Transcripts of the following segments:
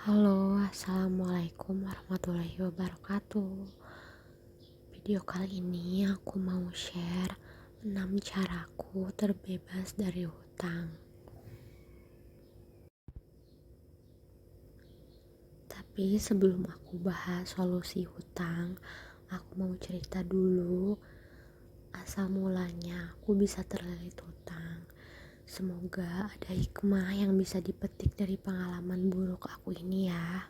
Halo, assalamualaikum warahmatullahi wabarakatuh. Video kali ini aku mau share 6 caraku terbebas dari hutang. Tapi sebelum aku bahas solusi hutang, aku mau cerita dulu asal mulanya aku bisa terlilit hutang. Semoga ada hikmah yang bisa dipetik dari pengalaman buruk aku ini ya.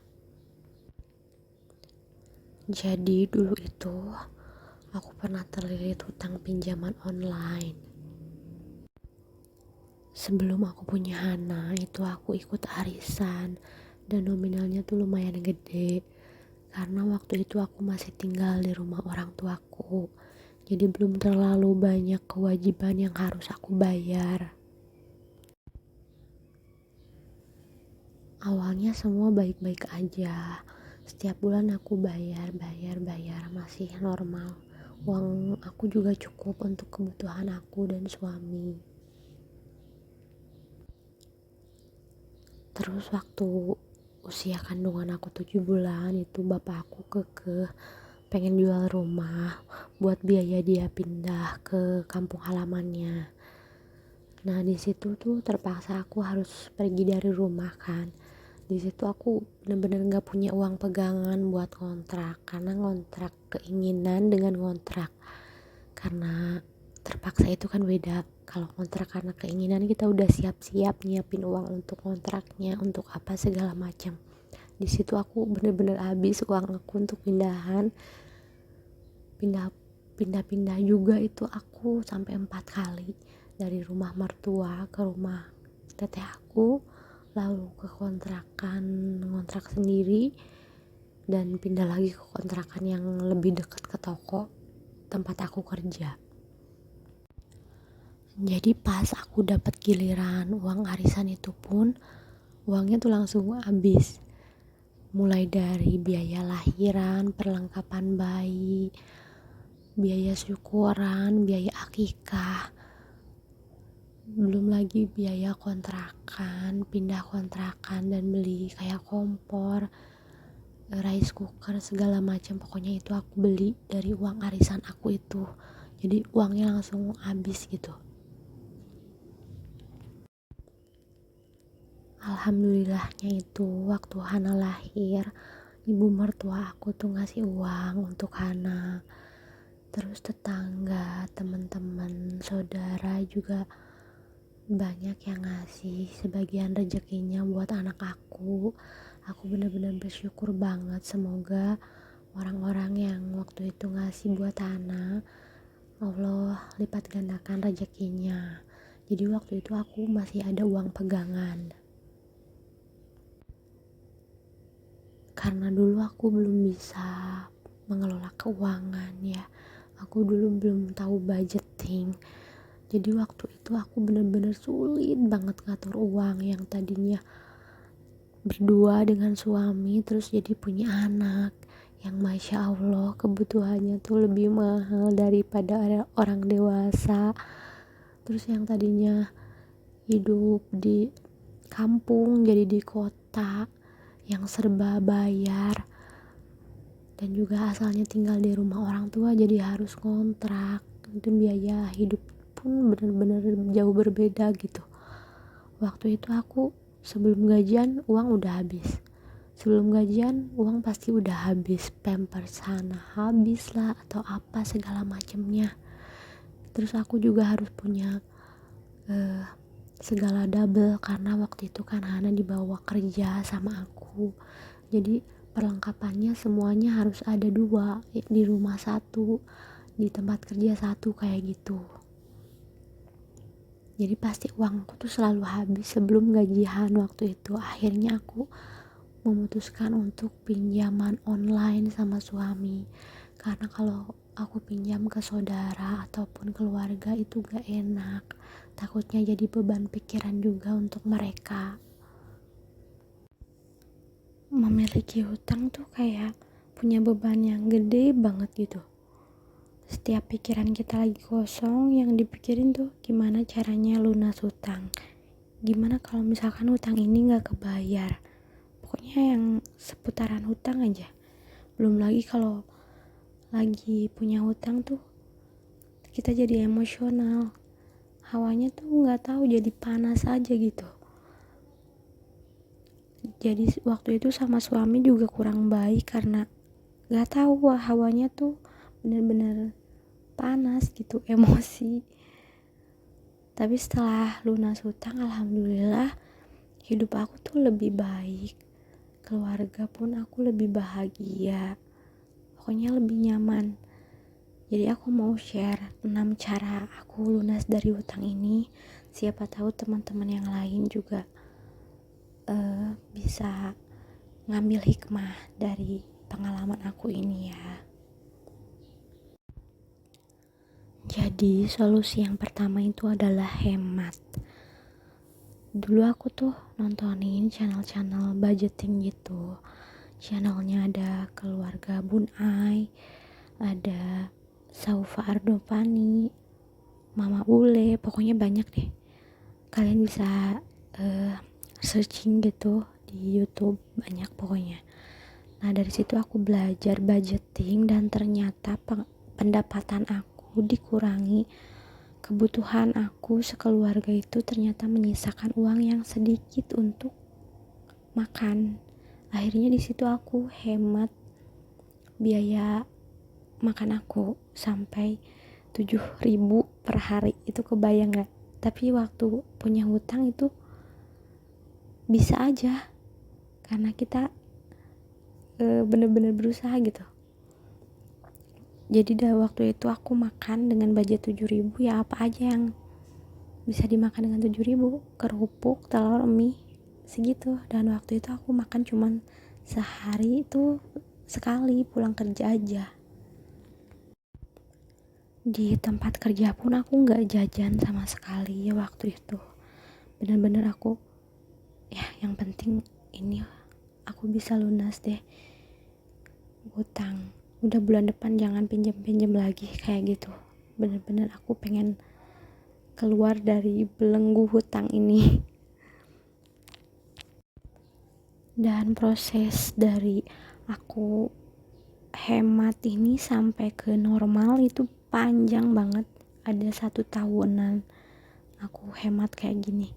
Jadi dulu itu aku pernah terlilit hutang pinjaman online. Sebelum aku punya Hana, itu aku ikut arisan dan nominalnya tuh lumayan gede. Karena waktu itu aku masih tinggal di rumah orang tuaku. Jadi belum terlalu banyak kewajiban yang harus aku bayar. Awalnya semua baik-baik aja. Setiap bulan aku bayar, masih normal. Uang aku juga cukup untuk kebutuhan aku dan suami. Terus waktu usia kandungan aku 7 bulan itu bapak aku kekeh pengen jual rumah buat biaya dia pindah ke kampung halamannya. Nah di situ tuh terpaksa aku harus pergi dari rumah kan. Di situ aku bener-bener nggak punya uang pegangan buat kontrak, karena ngontrak keinginan dengan ngontrak karena terpaksa itu kan beda. Kalau kontrak karena keinginan kita udah siap-siap nyiapin uang untuk kontraknya, untuk apa segala macam. Di situ aku bener-bener habis uang aku untuk pindah juga. Itu aku sampai 4 kali, dari rumah mertua ke rumah teteh aku, lalu ke kontrakan ngontrak sendiri, dan pindah lagi ke kontrakan yang lebih dekat ke toko tempat aku kerja. Jadi pas aku dapat giliran uang arisan itu pun uangnya tuh langsung habis. Mulai dari biaya lahiran, perlengkapan bayi, biaya syukuran, biaya akikah, belum lagi biaya kontrakan, pindah kontrakan dan beli kayak kompor, rice cooker, segala macam. Pokoknya itu aku beli dari uang arisan aku itu. Jadi uangnya langsung habis gitu. Alhamdulillahnya itu waktu Hana lahir, ibu mertua aku tuh ngasih uang untuk Hana. Terus tetangga, teman-teman, saudara juga banyak yang ngasih sebagian rezekinya buat anak aku. Aku benar-benar bersyukur banget. Semoga orang-orang yang waktu itu ngasih buat Hana, Allah lipat gandakan rezekinya. Jadi waktu itu aku masih ada uang pegangan. Karena dulu aku belum bisa mengelola keuangan ya. Aku dulu belum tahu budgeting. Jadi waktu itu aku bener-bener sulit banget ngatur uang, yang tadinya berdua dengan suami terus jadi punya anak yang masya Allah kebutuhannya tuh lebih mahal daripada orang dewasa. Terus yang tadinya hidup di kampung jadi di kota yang serba bayar, dan juga asalnya tinggal di rumah orang tua jadi harus kontrak. Itu biaya hidup pun benar-benar jauh berbeda gitu. Waktu itu aku sebelum gajian uang udah habis, sebelum gajian uang pasti udah habis, pampers sana habis lah atau apa segala macamnya. Terus aku juga harus punya segala double karena waktu itu kan Hana dibawa kerja sama aku. Jadi perlengkapannya semuanya harus ada 2, di rumah 1, di tempat kerja 1, kayak gitu. Jadi pasti uangku tuh selalu habis sebelum gajian waktu itu. Akhirnya aku memutuskan untuk pinjaman online sama suami. Karena kalau aku pinjam ke saudara ataupun keluarga itu gak enak. Takutnya jadi beban pikiran juga untuk mereka. Memiliki hutang tuh kayak punya beban yang gede banget gitu. Setiap pikiran kita lagi kosong, yang dipikirin tuh gimana caranya lunas hutang. Gimana kalau misalkan hutang ini gak kebayar. pokoknya yang seputaran hutang aja. Belum lagi kalau lagi punya hutang tuh kita jadi emosional, hawanya tuh nggak tahu jadi panas aja gitu. Jadi waktu itu sama suami juga kurang baik karena nggak tahu hawanya tuh bener-bener panas gitu, emosi. Tapi setelah lunas hutang, alhamdulillah hidup aku tuh lebih baik, keluarga pun aku lebih bahagia, pokoknya lebih nyaman. Jadi aku mau share 6 cara aku lunas dari hutang ini. Siapa tahu teman-teman yang lain juga bisa ngambil hikmah dari pengalaman aku ini ya. Jadi solusi yang pertama itu adalah hemat. Dulu aku tuh nontonin channel-channel budgeting gitu. Channelnya ada keluarga Bun Ai, ada Saufa Ardovani, Mama Ule, pokoknya banyak deh. Kalian bisa searching gitu di YouTube, banyak pokoknya. Nah dari situ aku belajar budgeting dan ternyata pendapatan aku dikurangi, kebutuhan aku sekeluarga itu ternyata menyisakan uang yang sedikit untuk makan. Akhirnya di situ aku hemat biaya makan aku sampai 7.000 per hari. Itu kebayang gak? Tapi waktu punya hutang itu bisa aja karena kita bener-bener berusaha gitu. Jadi waktu itu aku makan dengan budget 7.000, ya apa aja yang bisa dimakan dengan 7.000, kerupuk, telur, mie, segitu. Dan waktu itu aku makan cuman sehari itu sekali pulang kerja aja. Di tempat kerja pun aku gak jajan sama sekali ya waktu itu. Bener-bener aku ya yang penting ini aku bisa lunas deh hutang, udah bulan depan jangan pinjam lagi kayak gitu. Bener-bener aku pengen keluar dari belenggu hutang ini. Dan proses dari aku hemat ini sampai ke normal itu panjang banget, ada 1 tahunan aku hemat kayak gini.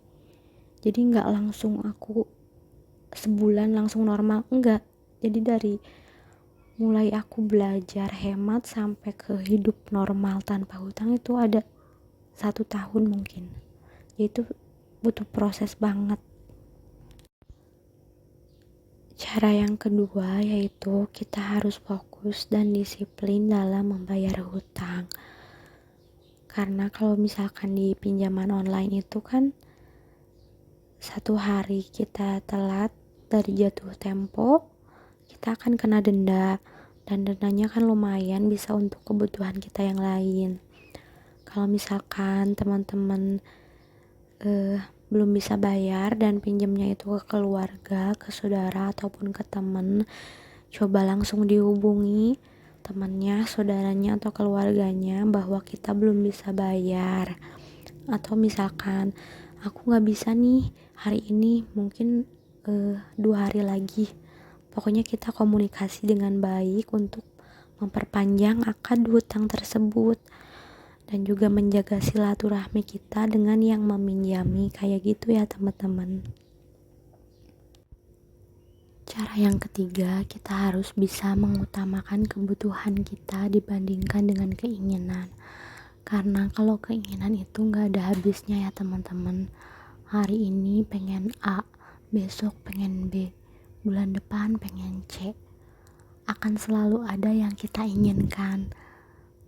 Jadi gak langsung aku sebulan langsung normal, enggak. Jadi dari mulai aku belajar hemat sampai ke hidup normal tanpa hutang itu ada 1 tahun mungkin. Itu butuh proses banget. Cara yang kedua yaitu kita harus fokus dan disiplin dalam membayar hutang. Karena kalau misalkan di pinjaman online itu kan 1 hari kita telat dari jatuh tempo, kita akan kena denda, dan dendanya kan lumayan bisa untuk kebutuhan kita yang lain. Kalau misalkan teman-teman belum bisa bayar dan pinjamnya itu ke keluarga, ke saudara ataupun ke teman, coba langsung dihubungi temannya, saudaranya atau keluarganya bahwa kita belum bisa bayar. Atau misalkan aku gak bisa nih hari ini, mungkin 2 hari lagi. Pokoknya kita komunikasi dengan baik untuk memperpanjang akad hutang tersebut dan juga menjaga silaturahmi kita dengan yang meminjami, kayak gitu ya teman-teman. Cara yang ketiga, kita harus bisa mengutamakan kebutuhan kita dibandingkan dengan keinginan. Karena kalau keinginan itu gak ada habisnya ya teman-teman. Hari ini pengen A, besok pengen B, bulan depan pengen C. Akan selalu ada yang kita inginkan.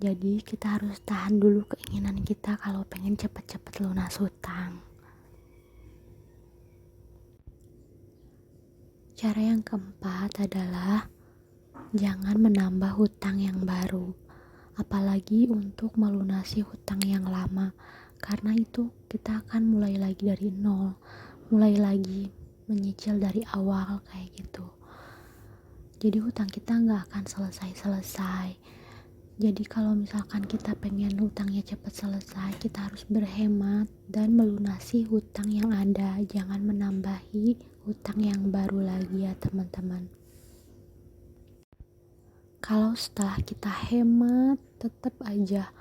Jadi kita harus tahan dulu keinginan kita kalau pengen cepet-cepet lunas hutang. Cara yang keempat adalah jangan menambah hutang yang baru, apalagi untuk melunasi hutang yang lama, karena itu kita akan mulai lagi dari nol, mulai lagi menyicil dari awal kayak gitu. Jadi hutang kita gak akan selesai-selesai. Jadi kalau misalkan kita pengen hutangnya cepat selesai, kita harus berhemat dan melunasi hutang yang ada, jangan menambahi hutang yang baru lagi ya teman-teman. Kalau setelah kita hemat tetap aja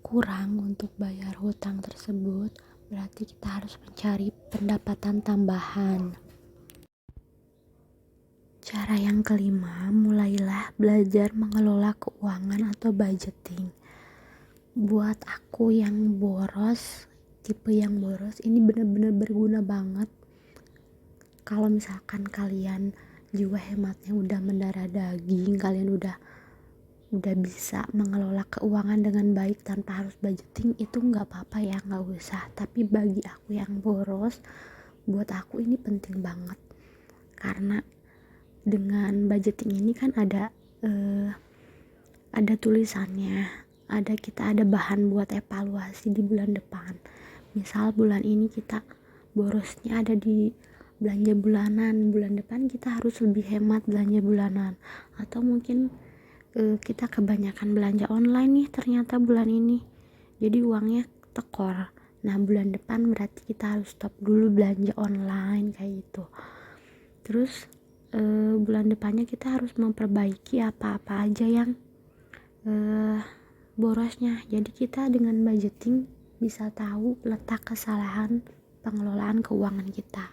kurang untuk bayar hutang tersebut, berarti kita harus mencari pendapatan tambahan. Cara yang kelima, mulailah belajar mengelola keuangan atau budgeting. Buat aku yang boros, tipe yang boros, ini benar-benar berguna banget. Kalau misalkan kalian jiwa hematnya udah mendarah daging, kalian udah bisa mengelola keuangan dengan baik tanpa harus budgeting, itu nggak apa-apa ya, nggak usah. Tapi bagi aku yang boros, buat aku ini penting banget, karena dengan budgeting ini kan ada tulisannya, kita ada bahan buat evaluasi di bulan depan. Misal bulan ini kita borosnya ada di belanja bulanan, bulan depan kita harus lebih hemat belanja bulanan. Atau mungkin kita kebanyakan belanja online nih ternyata bulan ini, jadi uangnya tekor. Nah bulan depan berarti kita harus stop dulu belanja online kayak gitu. Terus bulan depannya kita harus memperbaiki apa-apa aja yang borosnya. Jadi kita dengan budgeting bisa tahu letak kesalahan pengelolaan keuangan kita.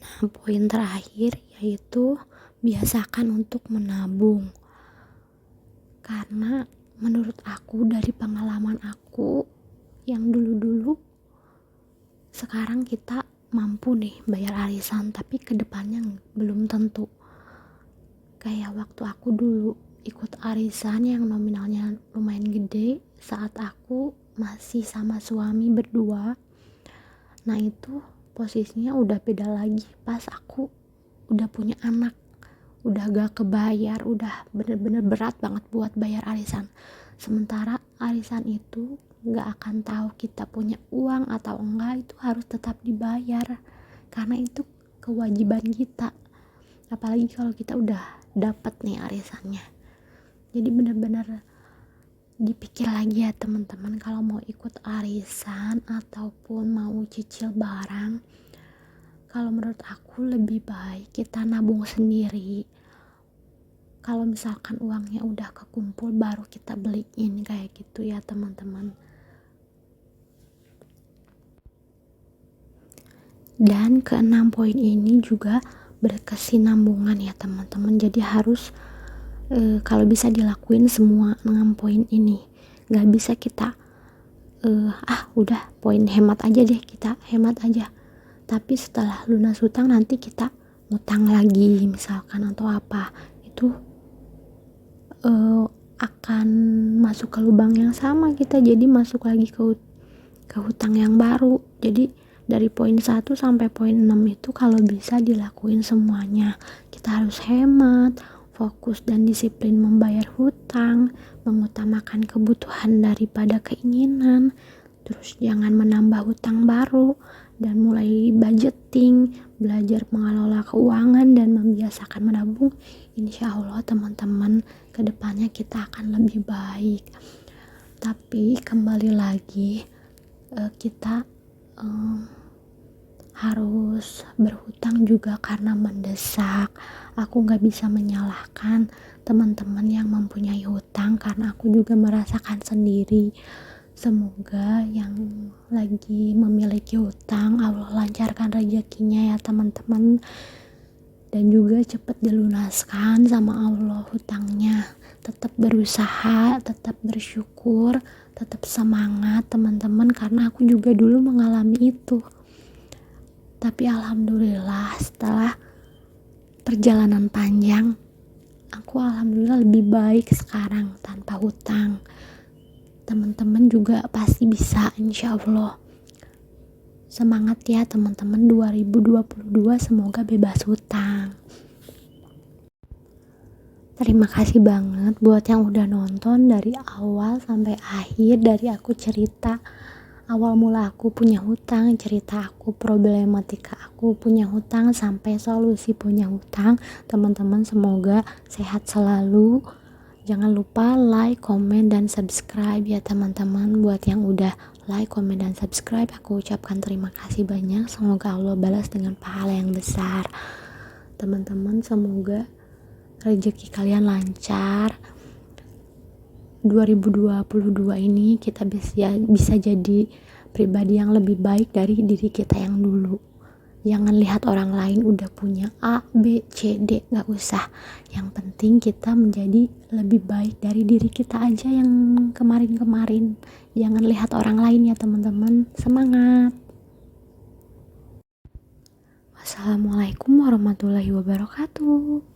Nah, poin terakhir yaitu biasakan untuk menabung. Karena menurut aku, dari pengalaman aku yang dulu-dulu, sekarang kita mampu nih bayar arisan, tapi kedepannya belum tentu. Kayak waktu aku dulu ikut arisan yang nominalnya lumayan gede saat aku masih sama suami berdua. Nah itu posisinya udah beda lagi pas aku udah punya anak, udah gak kebayar, udah bener-bener berat banget buat bayar arisan. Sementara arisan itu gak akan tahu kita punya uang atau enggak, itu harus tetap dibayar karena itu kewajiban kita, apalagi kalau kita udah dapat nih arisannya. Jadi benar-benar dipikir lagi ya teman-teman, kalau mau ikut arisan ataupun mau cicil barang, kalau menurut aku lebih baik kita nabung sendiri. Kalau misalkan uangnya udah kekumpul baru kita beliin kayak gitu ya teman-teman. Dan keenam poin ini juga berkesinambungan ya teman-teman. Jadi harus kalau bisa dilakuin semua 6 poin ini. Gak bisa kita udah poin hemat aja deh, kita hemat aja. Tapi setelah lunas hutang nanti kita ngutang lagi misalkan atau apa, itu akan masuk ke lubang yang sama, kita jadi masuk lagi ke hutang yang baru. Jadi dari poin 1 sampai poin 6 itu kalau bisa dilakuin semuanya. Kita harus hemat, fokus dan disiplin membayar hutang, mengutamakan kebutuhan daripada keinginan, terus jangan menambah hutang baru, dan mulai budgeting, belajar mengelola keuangan dan membiasakan menabung. Insya Allah teman-teman, kedepannya kita akan lebih baik. Tapi kembali lagi, kita harus berhutang juga karena mendesak. Aku gak bisa menyalahkan teman-teman yang mempunyai hutang karena aku juga merasakan sendiri. Semoga yang lagi memiliki hutang Allah lancarkan rezekinya ya teman-teman, dan juga cepat dilunaskan sama Allah hutangnya. Tetap berusaha, tetap bersyukur, tetap semangat teman-teman, karena aku juga dulu mengalami itu. Tapi alhamdulillah setelah perjalanan panjang, aku alhamdulillah lebih baik sekarang tanpa hutang. Teman-teman juga pasti bisa insya Allah. Semangat ya teman-teman, 2022 semoga bebas hutang. Terima kasih banget buat yang udah nonton dari awal sampai akhir, dari aku cerita awal mula aku punya hutang, cerita aku problematika aku punya hutang, sampai solusi punya hutang. Teman-teman semoga sehat selalu Jangan lupa like, komen, dan subscribe ya teman-teman. Buat yang udah like, komen, dan subscribe, aku ucapkan terima kasih banyak. Semoga Allah balas dengan pahala yang besar. Teman-teman, semoga rezeki kalian lancar. 2022 ini kita bisa jadi pribadi yang lebih baik dari diri kita yang dulu. Jangan lihat orang lain udah punya A, B, C, D, gak usah. Yang penting kita menjadi lebih baik dari diri kita aja yang kemarin-kemarin. Jangan lihat orang lain ya teman-teman. Semangat. Wassalamualaikum warahmatullahi wabarakatuh.